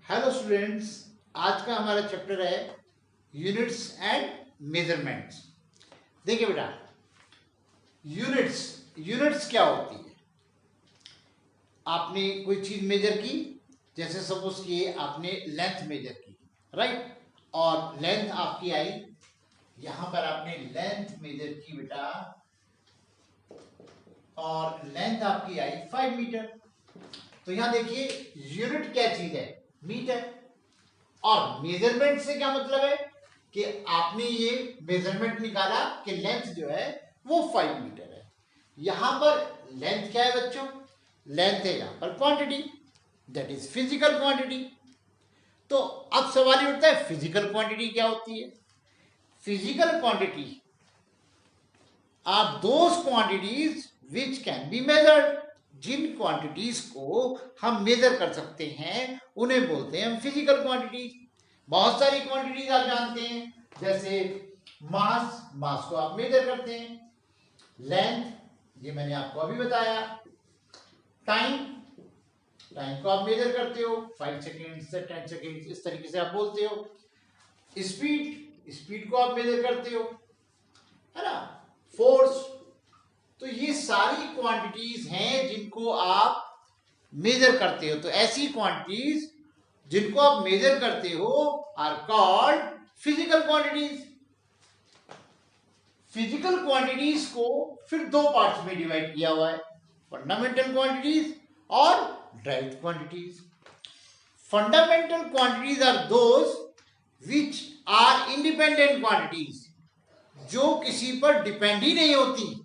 Hello students, आज का हमारा चैप्टर है यूनिट्स एंड मेजरमेंट्स। देखिए बेटा, यूनिट्स यूनिट्स क्या होती है। आपने कोई चीज मेजर की, जैसे सपोज किए आपने लेंथ मेजर की, राइट, और लेंथ आपकी आई, यहां पर आपने लेंथ मेजर की बेटा, और लेंथ आपकी आई 5 मीटर। तो यहां देखिए यूनिट क्या चीज है, मीटर। और मेजरमेंट से क्या मतलब है कि आपने ये मेजरमेंट निकाला कि लेंथ जो है वो 5 मीटर है। यहां पर लेंथ क्या है बच्चों, लेंथ है यहां पर quantity, that is physical quantity. तो अब सवाल ये उठता है फिजिकल क्वांटिटी क्या होती है। Physical quantity are those quantities which can be measured. जिन क्वांटिटीज को हम मेजर कर सकते हैं उन्हें बोलते हैं हम फिजिकल क्वांटिटीज। बहुत सारी क्वांटिटीज आप जानते हैं, जैसे मास को आप मेजर करते हैं, लेंथ ये मैंने आपको अभी बताया, टाइम को आप मेजर करते हो, 5 सेकेंड से 10 सेकेंड इस तरीके से आप बोलते हो। स्पीड को आप मेजर करते हो, है ना, फोर्स। तो ये सारी क्वांटिटीज हैं जिनको आप मेजर करते हो। तो ऐसी क्वांटिटीज जिनको आप मेजर करते हो are called physical quantities. Physical quantities को फिर दो पार्ट्स में डिवाइड किया हुआ है, फंडामेंटल क्वांटिटीज और derived quantities. Fundamental quantities are those which are independent quantities, जो किसी पर डिपेंड ही नहीं होती,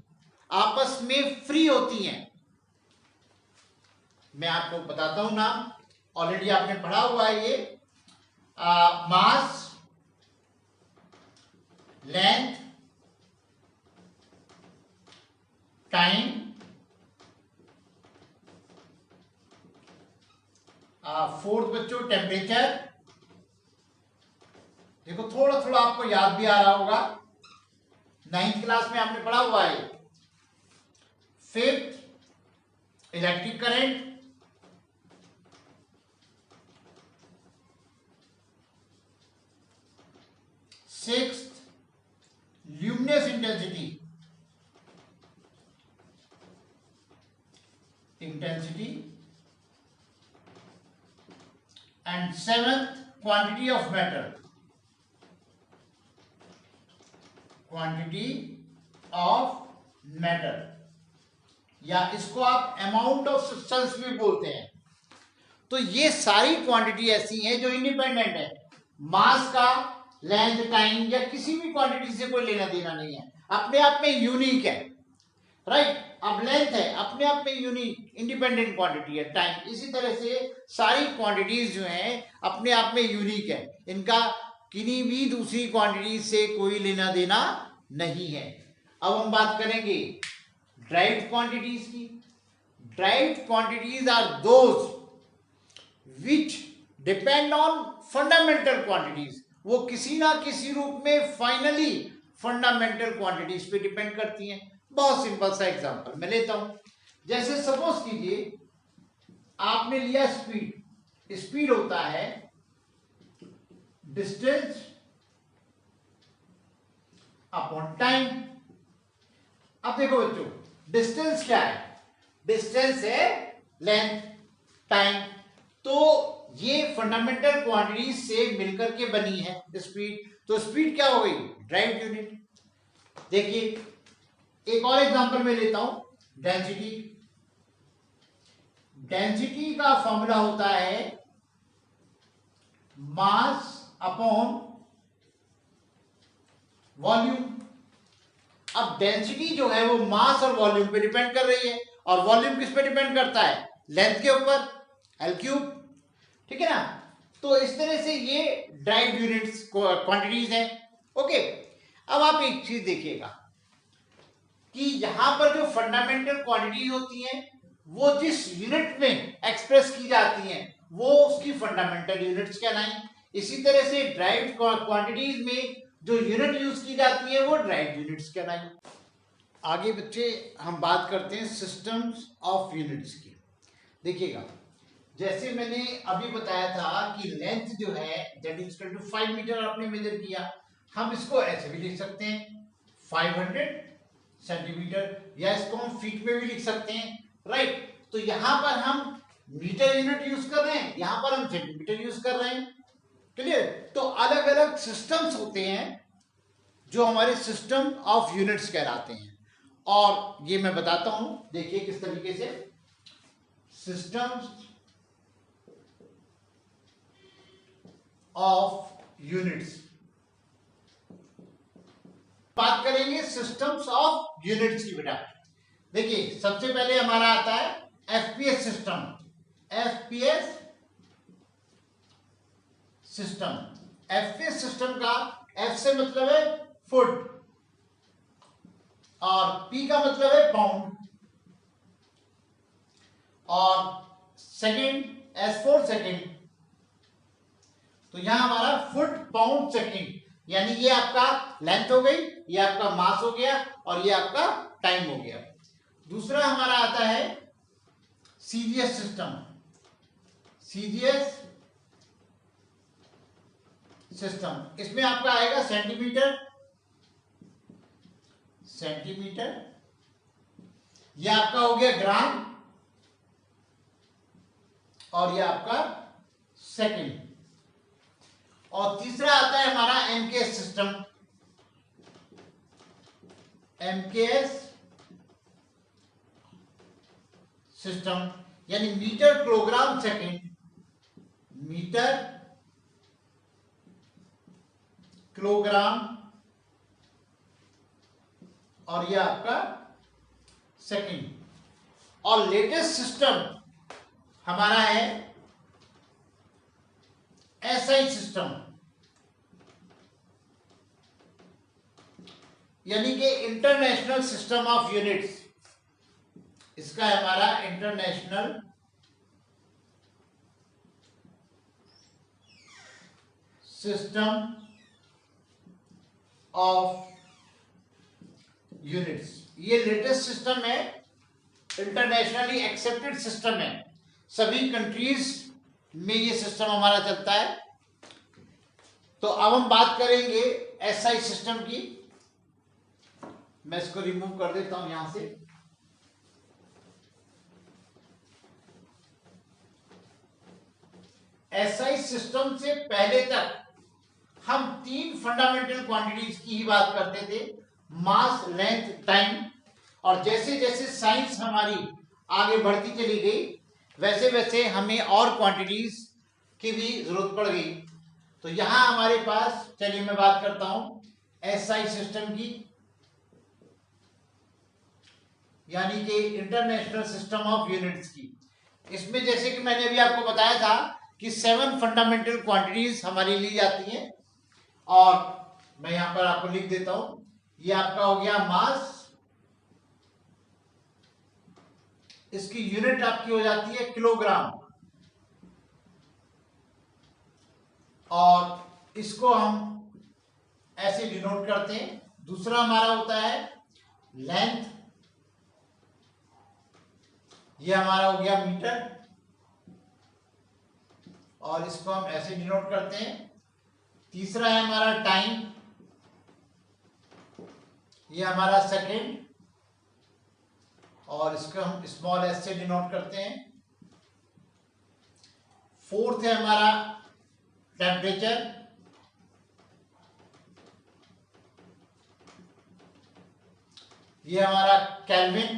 आपस में फ्री होती हैं। मैं आपको बताता हूं नाम, ऑलरेडी आपने पढ़ा हुआ है ये, मास, लेंथ, टाइम, फोर्थ बच्चों टेम्परेचर। देखो थोड़ा थोड़ा आपको याद भी आ रहा होगा, 9th क्लास में आपने पढ़ा हुआ है। Fifth electric current, sixth luminous intensity and seventh quantity of matter, या इसको आप अमाउंट ऑफ सब्सटेंस भी बोलते हैं। तो ये सारी क्वांटिटी ऐसी हैं जो इंडिपेंडेंट है, मास का लेंथ टाइम या किसी भी क्वांटिटी से कोई लेना देना नहीं है, अपने आप में यूनिक है, राइट। अब लेंथ है अपने आप में यूनिक इंडिपेंडेंट क्वांटिटी है, टाइम इसी तरह से सारी क्वांटिटीज जो हैं अपने आप में यूनिक है, इनका किन्हीं भी दूसरी क्वांटिटीज से कोई लेना देना नहीं है। अब हम बात करेंगे ड्राइव्ड क्वांटिटीज की। Derived quantities are those which depend on fundamental quantities, वो किसी ना किसी रूप में फाइनली फंडामेंटल क्वांटिटीज पे डिपेंड करती हैं। बहुत सिंपल सा एग्जांपल मैं लेता हूं, जैसे सपोज कीजिए आपने लिया स्पीड। स्पीड होता है डिस्टेंस अपॉन टाइम। अब देखो बच्चों, डिस्टेंस क्या है, डिस्टेंस है लेंथ, टाइम, तो ये फंडामेंटल क्वांटिटीज से मिलकर के बनी है स्पीड। तो स्पीड क्या हो गई, ड्राइव्ड यूनिट। देखिए एक और एग्जांपल में लेता हूं, डेंसिटी। डेंसिटी का फॉर्मूला होता है मास अपॉन वॉल्यूम। अब डेंसिटी जो है वो मास और वॉल्यूम पे डिपेंड कर रही है, और वॉल्यूम किस पे डिपेंड करता है, लेंथ के ऊपर, एल क्यूब, ठीक है ना। तो इस तरह से ये ड्राइव्ड यूनिट्स क्वांटिटीज हैं। ओके, अब आप एक चीज देखिएगा कि यहां पर जो फंडामेंटल क्वांटिटीज होती हैं वो जिस यूनिट में एक्सप्रेस की जाती हैं वो उसकी फंडामेंटल यूनिट्स कहलाई। इसी तरह से ड्राइव्ड क्वांटिटीज में जो यूनिट यूज की जाती है वो ड्राइव्ड यूनिट्स कहलाई। आगे बच्चे हम बात करते हैं सिस्टम्स ऑफ यूनिट्स की। देखिएगा, जैसे मैंने अभी बताया था कि लेंथ जो है that is equal to 5 metre आपने मेजर किया, हम इसको ऐसे भी लिख सकते हैं 500 सेंटीमीटर, या इसको हम फीट में भी लिख सकते हैं, राइट। तो यहां पर हम मीटर यूनिट यूज कर रहे हैं, यहां पर हम सेंटीमीटर यूज कर रहे हैं, क्लियर। तो अलग अलग सिस्टम्स होते हैं जो हमारे सिस्टम ऑफ यूनिट्स कहलाते हैं, और ये मैं बताता हूं, देखिए किस तरीके से सिस्टम्स ऑफ यूनिट्स। बात करेंगे सिस्टम्स ऑफ यूनिट्स की बेटा। देखिए सबसे पहले हमारा आता है FPS system. FPS system, FPS system का एफ से मतलब है फुट और पी का मतलब है पाउंड, और सेकंड एस फॉर सेकंड। तो यहां हमारा फुट पाउंड सेकंड, यानी ये आपका लेंथ हो गई, ये आपका मास हो गया, और ये आपका टाइम हो गया। दूसरा हमारा आता है सीजीएस सिस्टम। सीजीएस सिस्टम, इसमें आपका आएगा सेंटीमीटर, सेंटीमीटर, ये आपका हो गया ग्राम, और ये आपका सेकंड। और तीसरा आता है हमारा एमकेएस सिस्टम। एमकेएस सिस्टम यानी metre kilogram second, metre kilogram, और ये आपका सेकंड। और लेटेस्ट सिस्टम हमारा है एसआई सिस्टम, यानी कि इंटरनेशनल सिस्टम ऑफ यूनिट्स। इसका है हमारा इंटरनेशनल सिस्टम ऑफ यूनिट्स। ये लेटेस्ट सिस्टम है, इंटरनेशनली एक्सेप्टेड सिस्टम है, सभी कंट्रीज में ये सिस्टम हमारा चलता है। तो अब हम बात करेंगे एसआई सिस्टम की। मैं इसको रिमूव कर देता हूं यहां से। एसआई सिस्टम से पहले तक हम तीन फंडामेंटल क्वांटिटीज की ही बात करते थे, मास, लेंथ, टाइम। और जैसे जैसे साइंस हमारी आगे बढ़ती चली गई, वैसे वैसे हमें और क्वांटिटीज की भी जरूरत पड़ गई। तो यहां हमारे पास, चलिए मैं बात करता हूं एसआई सिस्टम की, यानी कि इंटरनेशनल सिस्टम ऑफ यूनिट्स की। इसमें जैसे कि मैंने अभी आपको बताया था कि 7 फंडामेंटल क्वांटिटीज हमारी ली जाती हैं, और मैं यहां पर आपको लिख देता हूं। ये आपका हो गया मास, इसकी यूनिट आपकी हो जाती है किलोग्राम, और इसको हम ऐसे डिनोट करते हैं। दूसरा हमारा होता है लेंथ, ये हमारा हो गया मीटर, और इसको हम ऐसे डिनोट करते हैं। तीसरा है हमारा टाइम, ये हमारा सेकंड, और इसको हम स्मॉल एस से डिनोट करते हैं। फोर्थ है हमारा टेम्परेचर, ये हमारा केल्विन,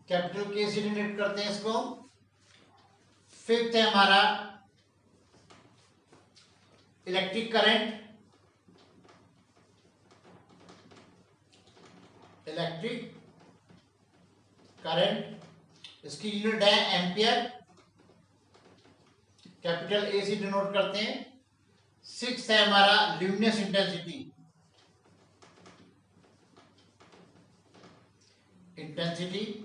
कैपिटल के से डिनोट करते हैं इसको। फिफ्थ है हमारा इलेक्ट्रिक करंट, इलेक्ट्रिक करंट, इसकी यूनिट है एम्पियर, कैपिटल ए से डिनोट करते हैं। सिक्स है हमारा ल्यूमिनस इंटेंसिटी, इंटेंसिटी,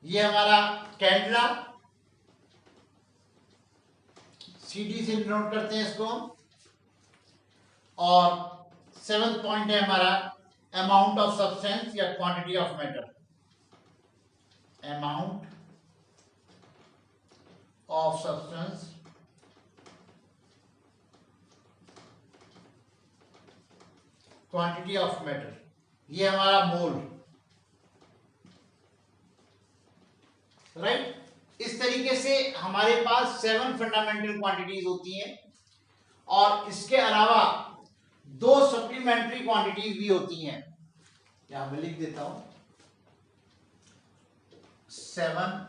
ये हमारा कैंडला, सीडी से डिनोट करते हैं इसको। और सेवंथ पॉइंट है हमारा अमाउंट ऑफ सब्सटेंस या quantity of matter, amount of substance quantity of matter, ये हमारा मोल, राइट। इस तरीके से हमारे पास 7 फंडामेंटल क्वांटिटीज होती हैं और इसके अलावा 2 सप्लीमेंट्री क्वांटिटीज भी होती हैं। यहां मैं लिख देता हूं 7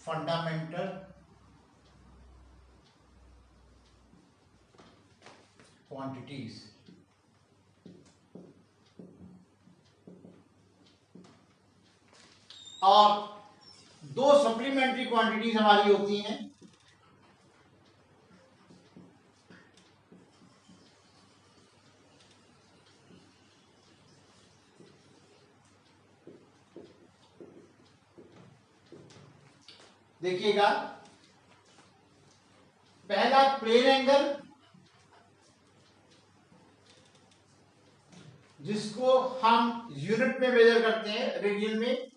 फंडामेंटल क्वांटिटीज, और 2 सप्लीमेंट्री क्वांटिटीज हमारी होती हैं देखिएगा। पहला प्लेन एंगल, जिसको हम यूनिट में मेजर करते हैं, रेडियन में,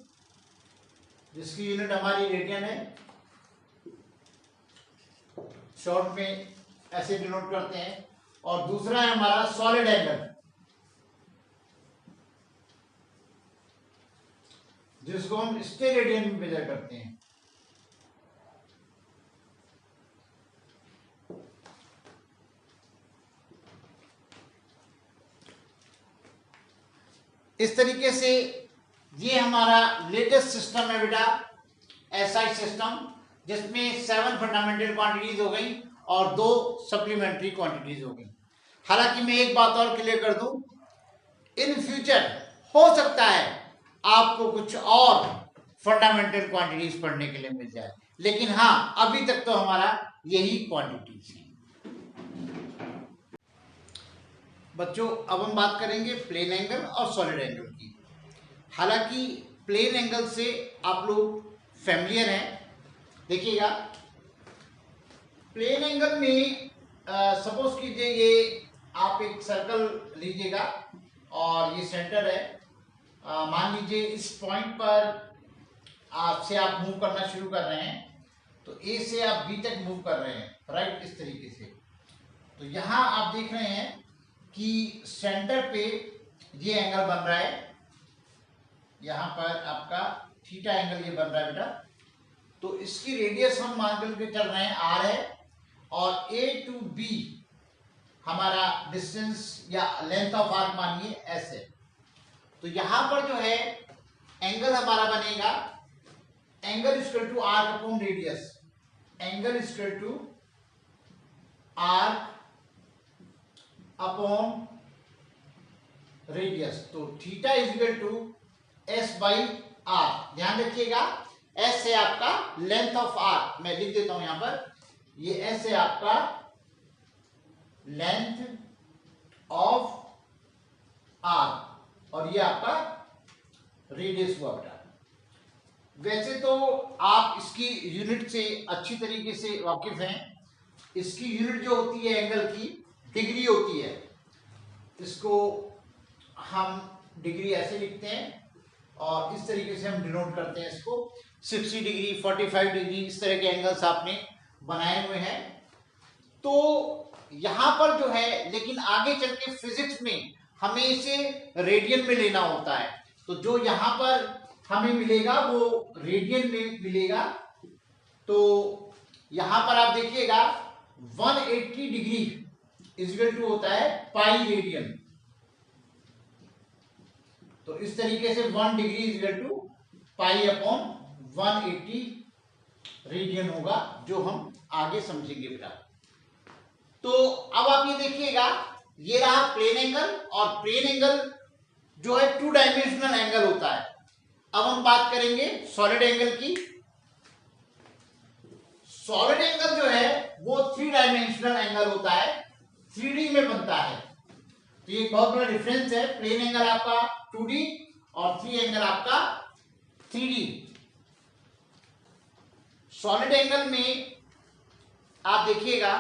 जिसकी यूनिट हमारी रेडियन है, शॉर्ट में ऐसे डिनोट करते हैं। और दूसरा है हमारा सॉलिड एंगल, जिसको हम स्टेरेडियन में मेजर करते हैं। इस तरीके से ये हमारा लेटेस्ट सिस्टम है बेटा, एसआई सिस्टम, जिसमें 7 फंडामेंटल क्वांटिटीज हो गई और 2 सप्लीमेंट्री क्वांटिटीज हो गई। हालांकि मैं एक बात और क्लियर कर दूं, इन फ्यूचर हो सकता है आपको कुछ और फंडामेंटल क्वांटिटीज पढ़ने के लिए मिल जाए, लेकिन हाँ, अभी तक तो हमारा यही क्वांटिटीज है। बच्चों, अब हम बात करेंगे प्लेन एंगल और सॉलिड एंगल की। हालांकि प्लेन एंगल से आप लोग फैमिलियर हैं। देखिएगा, प्लेन एंगल में सपोज कीजिए ये आप एक सर्कल लीजिएगा और ये सेंटर है। मान लीजिए इस पॉइंट पर आपसे आप मूव करना शुरू कर रहे हैं, तो ए से आप बी तक मूव कर रहे हैं, राइट, इस तरीके से। तो यहाँ आप देख रहे हैं कि सेंटर पे ये एंगल बन रहा है, यहाँ पर आपका थीटा एंगल ये बन रहा है बेटा। तो इसकी रेडियस हम मान के चल रहे हैं आर है, और ए टू बी हमारा डिस्टेंस या लेंथ ऑफ आर्क मानिए एस है। तो यहां पर जो है एंगल हमारा बनेगा, angle equal to arc upon radius, angle equal to arc upon radius. तो theta is equal to S by R. ध्यान रखिएगा, एस है आपका लेंथ ऑफ आर्क, मैं लिख देता हूं यहां पर, ये एस है आपका लेंथ ऑफ आर्क और ये आपका रेडियस हुआ बेटा। वैसे तो आप इसकी यूनिट से अच्छी तरीके से वाकिफ हैं। इसकी यूनिट जो होती है एंगल की, डिग्री होती है। इसको हम डिग्री ऐसे लिखते हैं और इस तरीके से हम डिनोट करते हैं इसको। 60 डिग्री, 45 डिग्री, इस तरह के एंगल्स आपने बनाए हुए हैं। तो यहां पर जो है, लेकिन आगे चल के फिजिक्स में हमें इसे रेडियन में लेना होता है। तो जो यहां पर हमें मिलेगा वो रेडियन में मिलेगा। तो यहां पर आप देखिएगा 180 डिग्री इक्वल टू होता है पाई रेडियन। तो इस तरीके से 1 degree equal to pi upon 180 radian होगा, जो हम आगे समझेंगे बेटा। तो अब आप ये देखिएगा, ये रहा प्लेन एंगल, और प्लेन एंगल जो है 2 डायमेंशनल एंगल होता है। अब हम बात करेंगे सॉलिड एंगल की। सॉलिड एंगल जो है वो 3 डायमेंशनल एंगल होता है, 3D में बनता है। तो ये बहुत बड़ा डिफरेंस है, प्लेन एंगल आपका 2D और 3 एंगल आपका 3D। सॉलिड एंगल में आप देखिएगा,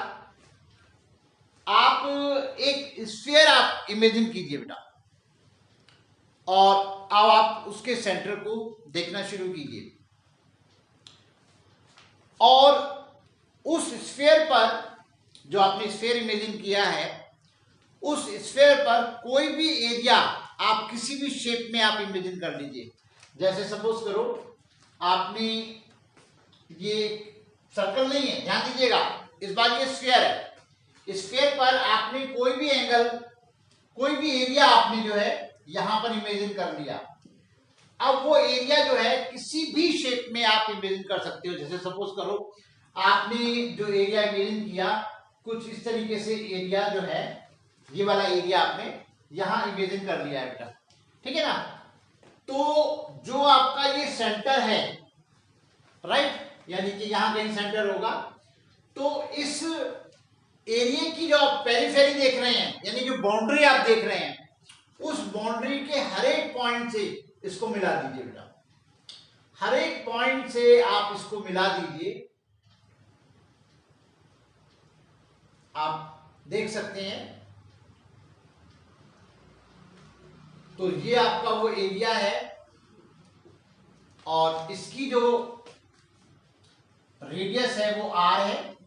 आप एक स्फीयर आप इमेजिन कीजिए बेटा, और अब आप उसके सेंटर को देखना शुरू कीजिए, और उस स्फीयर पर, जो आपने स्फीयर इमेजिन किया है, उस स्फीयर पर कोई भी एरिया आप किसी भी शेप में आप इमेजिन कर लीजिए। जैसे सपोज करो आपने, ये सर्कल नहीं है, ध्यान दीजिएगा, इस बार ये स्फीयर है। स्फीयर पर आपने कोई भी एंगल, कोई भी एरिया आपने जो है यहां पर इमेजिन कर लिया। अब वो एरिया जो है किसी भी शेप में आप इमेजिन कर सकते हो। जैसे सपोज करो आपने जो एरिया इमेजिन किया, कुछ इस तरीके से एरिया जो है, ये वाला एरिया आपने यहां इमेजिन कर लिया है बेटा, ठीक है ना। तो जो आपका ये सेंटर है, राइट, यानी कि यहां कहीं सेंटर होगा, तो इस एरिया की जो आप पेरिफेरी देख रहे हैं, यानी जो बाउंड्री आप देख रहे हैं, उस बाउंड्री के हर एक पॉइंट से इसको मिला दीजिए बेटा, हर एक पॉइंट से आप इसको मिला दीजिए। आप देख सकते हैं, तो ये आपका वो एरिया है, और इसकी जो रेडियस है वो r है,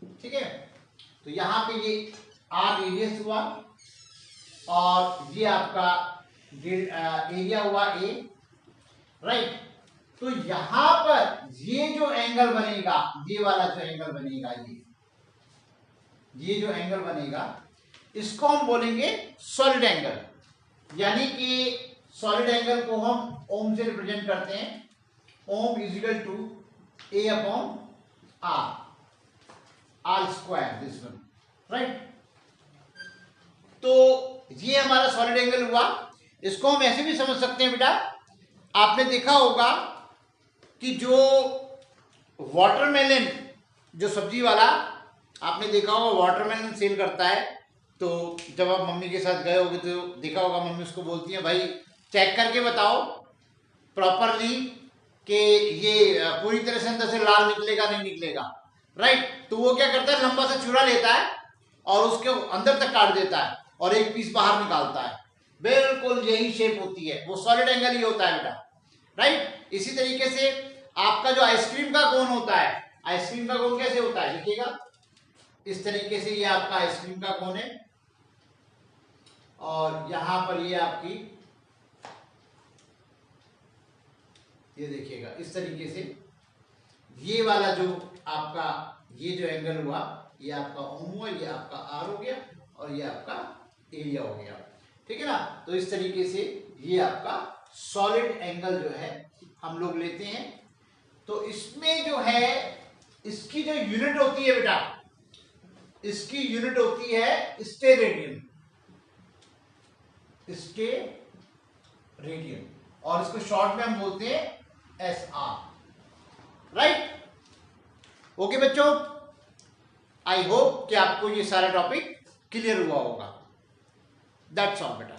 ठीक है। तो यहां पे ये r रेडियस हुआ, और ये आपका एरिया हुआ a, राइट। तो यहां पर ये जो एंगल बनेगा, ये वाला जो एंगल बनेगा, ये जो एंगल बनेगा, इसको हम बोलेंगे सॉलिड एंगल। यानी कि सॉलिड एंगल को हम ओम से रिप्रेजेंट करते हैं। Ohm is equal to a upon r square, this one, right. तो ये हमारा सॉलिड एंगल हुआ। इसको हम ऐसे भी समझ सकते हैं बेटा, आपने देखा होगा कि जो वाटरमेलन, जो सब्जी वाला, आपने देखा होगा वाटरमेलन सेल करता है, तो जब आप मम्मी के साथ गए होगे तो देखा होगा मम्मी उसको बोलती है, भाई चेक करके बताओ प्रॉपरली कि ये पूरी तरह से अंदर से लाल निकलेगा नहीं निकलेगा, राइट। तो वो क्या करता है, लंबा सा छुरा लेता है और उसके अंदर तक काट देता है और एक पीस बाहर निकालता है। बिल्कुल यही शेप होती है, वो सॉलिड एंगल ही होता है बेटा, राइट। इसी तरीके से आपका जो आइसक्रीम का कोन होता है, आइसक्रीम का कोन कैसे होता है, देखिएगा, इस तरीके से ये आपका आइसक्रीम का कोन है, और यहां पर ये आपकी, ये देखिएगा इस तरीके से, ये वाला जो आपका ये जो एंगल हुआ, ये आपका ओम हुआ, ये आपका आर हो गया, और ये आपका एरिया हो गया, ठीक है ना। तो इस तरीके से ये आपका सॉलिड एंगल जो है हम लोग लेते हैं। तो इसमें जो है, इसकी जो यूनिट होती है बेटा, इसकी यूनिट होती है स्टेरेडियन, स्टेरेडियन, और इसको शॉर्ट में हम बोलते हैं SR, राइट। ओके बच्चों, आई होप कि आपको ये सारा टॉपिक क्लियर हुआ होगा। दैट्स ऑल बेटा।